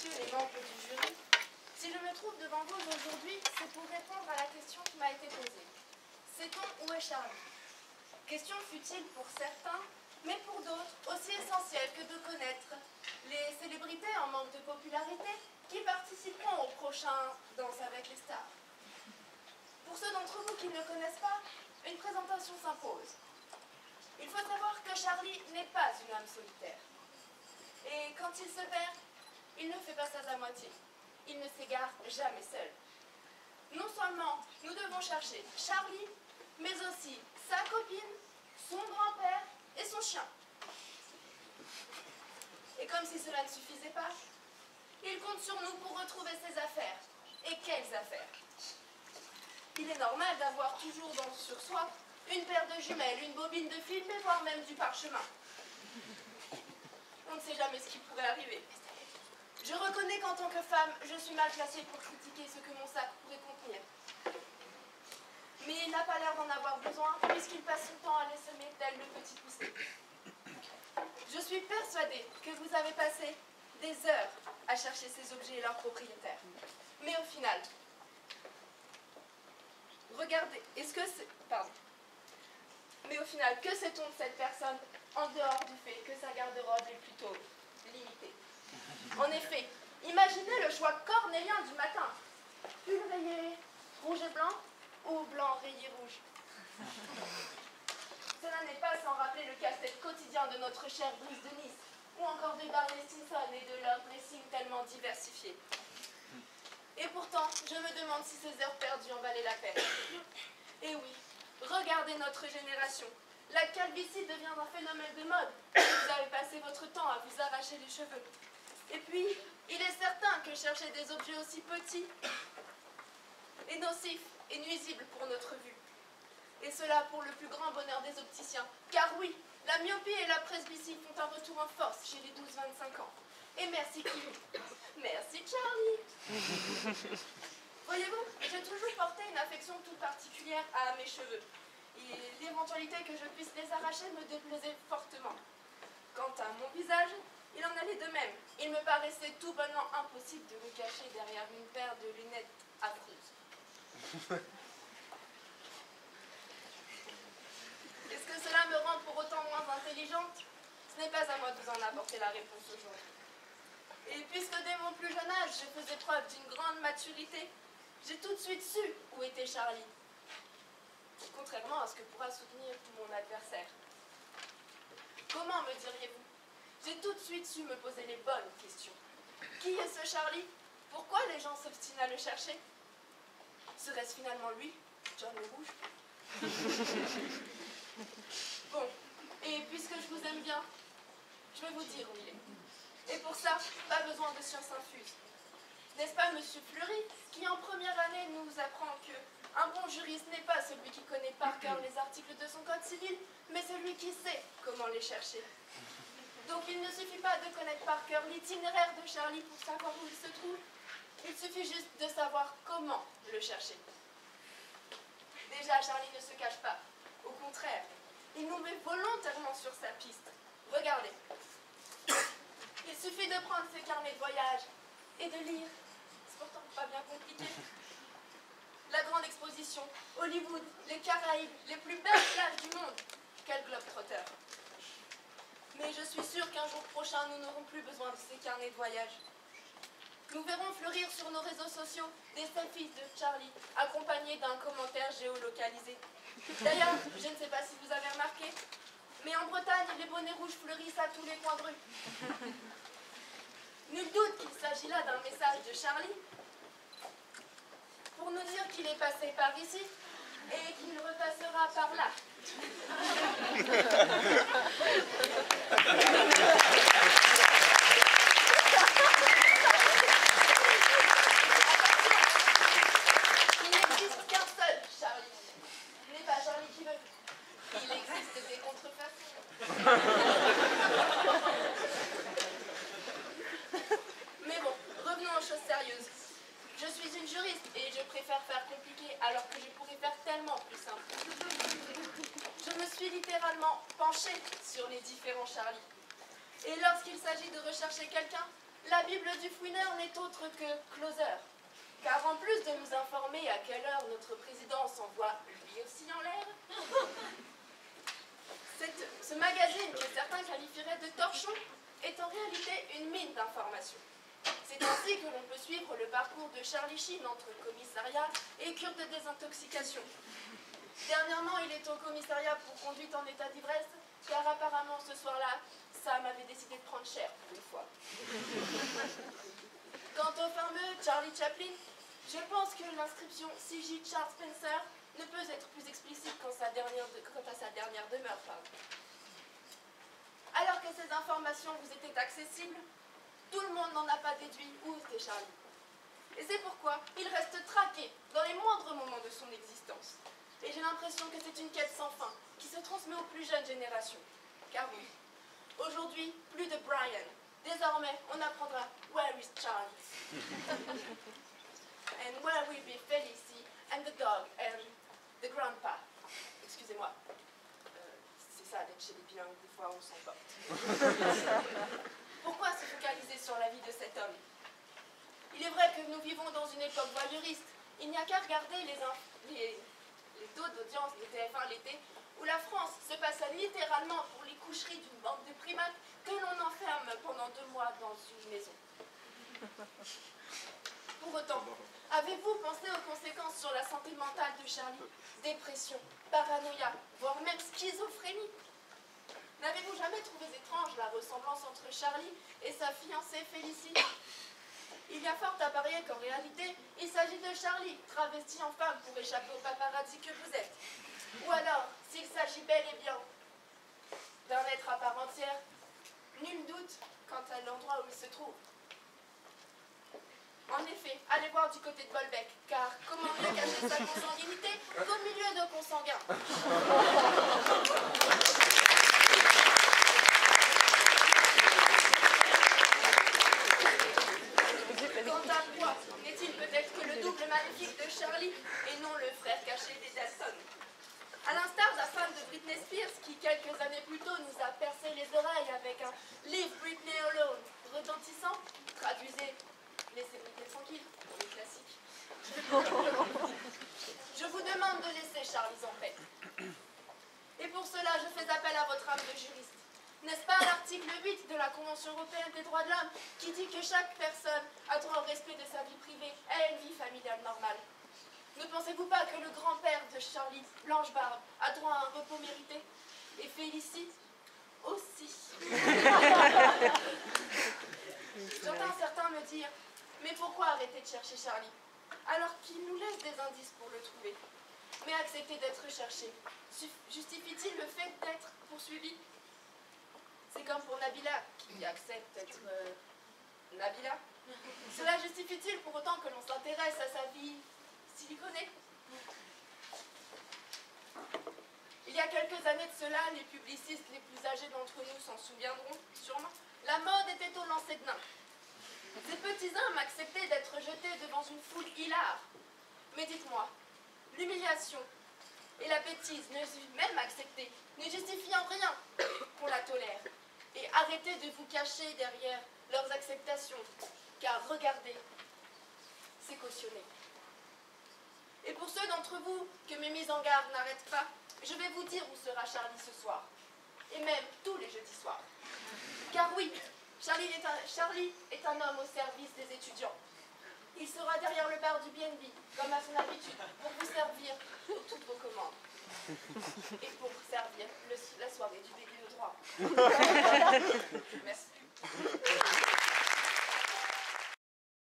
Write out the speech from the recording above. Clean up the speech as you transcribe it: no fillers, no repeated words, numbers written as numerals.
messieurs les membres du jury, si je me trouve devant vous aujourd'hui, c'est pour répondre à la question qui m'a été posée. Sait-on où est Charlie? Question futile pour certains, mais pour d'autres aussi essentielle que de connaître les célébrités en manque de popularité qui participeront au prochain Danse avec les stars. Pour ceux d'entre vous qui ne le connaissent pas, une présentation s'impose. Il faut savoir que Charlie n'est pas une âme solitaire. Et quand il se perd, il ne fait pas ça à moitié. Il ne s'égare jamais seul. Non seulement nous devons chercher Charlie, mais aussi sa copine, son grand-père et son chien. Et comme si cela ne suffisait pas, il compte sur nous pour retrouver ses affaires. Et quelles affaires? Il est normal d'avoir toujours sur soi une paire de jumelles, une bobine de film et voire même du parchemin. On ne sait jamais ce qui pourrait arriver. Je reconnais qu'en tant que femme, je suis mal placée pour critiquer ce que mon sac pourrait contenir. Mais il n'a pas l'air d'en avoir besoin, puisqu'il passe son temps à les semer tel le petit poussé. Je suis persuadée que vous avez passé des heures à chercher ces objets et leurs propriétaires. Mais au final, regardez, Mais au final, que sait-on de cette personne en dehors du fait que sa garde-robe est plutôt limitée? En effet, imaginez le choix cornélien du matin. Pull rayé rouge et blanc ou blanc rayé rouge. Cela n'est pas sans rappeler le casse-tête quotidien de notre chère Brise de Nice, ou encore de Barney Stinson et de leurs dressings tellement diversifiés. Et pourtant, je me demande si ces heures perdues en valaient la peine. Et oui, regardez notre génération. La calvitie devient un phénomène de mode. Vous avez passé votre temps à vous arracher les cheveux. Et puis, il est certain que chercher des objets aussi petits est nocif et nuisible pour notre vue. Et cela pour le plus grand bonheur des opticiens. Car oui, la myopie et la presbytie font un retour en force chez les 12-25 ans. Et merci qui? Merci Charlie. Voyez-vous, j'ai toujours porté une affection toute particulière à mes cheveux. Et l'éventualité que je puisse les arracher me déplaisait fortement. Quant à mon visage, il en allait de même. Il me paraissait tout bonnement impossible de me cacher derrière une paire de lunettes affreuses. Est-ce que cela me rend pour autant moins intelligente? Ce n'est pas à moi de vous en apporter la réponse aujourd'hui. Et puisque dès mon plus jeune âge, je faisais preuve d'une grande maturité, j'ai tout de suite su où était Charlie. Contrairement à ce que pourra soutenir mon adversaire. Comment me diriez-vous? J'ai tout de suite su me poser les bonnes questions. Qui est ce Charlie? Pourquoi les gens s'obstinent à le chercher? Serait-ce finalement lui, John le Rouge? Bon, et puisque je vous aime bien, je vais vous dire où il est. Et pour ça, pas besoin de science infuse. N'est-ce pas Monsieur Fleury, qui en première année nous apprend que un bon juriste n'est pas celui qui connaît par cœur les articles de son code civil, mais celui qui sait comment les chercher. Donc il ne suffit pas de connaître par cœur l'itinéraire de Charlie pour savoir où il se trouve, il suffit juste de savoir comment le chercher. Déjà, Charlie ne se cache pas. Au contraire, il nous met volontairement sur sa piste. Regardez. Il suffit de prendre ses carnets de voyage et de lire. C'est pourtant pas bien compliqué. La grande exposition, Hollywood, les Caraïbes, les plus belles plages du monde. Quel globe-trotteur. Mais je suis sûre qu'un jour prochain, nous n'aurons plus besoin de ces carnets de voyage. Nous verrons fleurir sur nos réseaux sociaux des selfies de Charlie, accompagnés d'un commentaire géolocalisé. D'ailleurs, je ne sais pas si vous avez remarqué, mais en Bretagne, les bonnets rouges fleurissent à tous les coins de rue. Nul doute qu'il s'agit là d'un message de Charlie, pour nous dire qu'il est passé par ici et qu'il repassera par là. Il n'existe qu'un seul Charlie. Il n'est pas Charlie qui veut. Il existe des contrefaçons. Mais bon, revenons aux choses sérieuses. Je suis une juriste et je préfère faire compliqué alors que je pourrais faire tellement plus simple. Je me suis littéralement penchée sur les différents Charlie. Et lorsqu'il s'agit de rechercher quelqu'un, La Bible du fouineur n'est autre que Closer. Car en plus de nous informer à quelle heure notre président s'envoie lui aussi en l'air, ce magazine que certains qualifieraient de torchon est en réalité une mine d'informations. C'est ainsi que l'on peut suivre le parcours de Charlie Sheen entre commissariat et cure de désintoxication. Dernièrement, il est au commissariat pour conduite en état d'ivresse, car apparemment ce soir-là, Sam avait décidé de prendre cher pour une fois. Quant au fameux Charlie Chaplin, je pense que l'inscription CJ Charles Spencer ne peut être plus explicite quant à sa dernière demeure. Alors que ces informations vous étaient accessibles, tout le monde n'en a pas déduit où était Charlie. Et c'est pourquoi il reste traqué dans les moindres moments de son existence. Et j'ai l'impression que c'est une quête sans fin qui se transmet aux plus jeunes générations. Car oui, aujourd'hui, plus de Brian. Désormais, on apprendra Where is Charlie? And where will be Felicity and the dog and the grandpa? Excusez-moi. C'est ça d'être chez les bilingues, des fois on s'emporte. Pourquoi se focaliser sur la vie de cet homme? Il est vrai que nous vivons dans une époque voyeuriste. Il n'y a qu'à regarder les taux d'audience de TF1 l'été, où la France se passe littéralement pour les coucheries d'une bande de primates que l'on enferme pendant 2 mois dans une maison. Pour autant, avez-vous pensé aux conséquences sur la santé mentale de Charlie? Dépression, paranoïa, voire même schizophrénie. N'avez-vous jamais trouvé étrange la ressemblance entre Charlie et sa fiancée Félicie? Il y a fort à parier qu'en réalité, il s'agit de Charlie, travesti en femme pour échapper au paparazzi que vous êtes. Ou alors, s'il s'agit bel et bien d'un être à part entière, nul doute quant à l'endroit où il se trouve. En effet, allez voir du côté de Bolbec, car comment mieux cacher sa consanguinité qu'au milieu de consanguins? Quant à moi, n'est-il peut-être que le double maléfique de Charlie et non le frère caché des Dalton? À l'instar de la femme de Britney Spears, qui quelques années plus tôt nous a percé les oreilles avec un Leave Britney Alone retentissant, traduisez laissez Britney tranquille, pour les classiques. Je vous demande de laisser Charlie en paix. Et pour cela, je fais appel à votre âme de juriste. N'est-ce pas l'article 8 de la Convention européenne des droits de l'homme qui dit que chaque personne a droit au respect de sa vie privée et à une vie familiale normale? Ne pensez-vous pas que le grand-père de Charlie, Blanche Barbe, a droit à un repos mérité? Et Félicie aussi. J'entends certains me dire, mais pourquoi arrêter de chercher Charlie, alors qu'il nous laisse des indices pour le trouver? Mais accepter d'être recherché, justifie-t-il le fait d'être poursuivi? C'est comme pour Nabila, qui accepte d'être Nabila. Cela justifie-t-il pour autant que l'on s'intéresse à sa vie siliconée? Il y a quelques années de cela, les publicistes les plus âgés d'entre nous s'en souviendront sûrement, la mode était au lancer de nain. Ces petits hommes acceptaient d'être jetés devant une foule hilare. Mais dites-moi, l'humiliation et la bêtise, même acceptée, ne justifient en rien qu'on la tolère. Et arrêtez de vous cacher derrière leurs acceptations, car regardez, c'est cautionné. Et pour ceux d'entre vous que mes mises en garde n'arrêtent pas, je vais vous dire où sera Charlie ce soir, et même tous les jeudis soirs. Car oui, Charlie est un homme au service des étudiants. Il sera derrière le bar du BNB, comme à son habitude, pour vous servir toutes vos commandes. Et pour servir la soirée du BDE droit. Merci.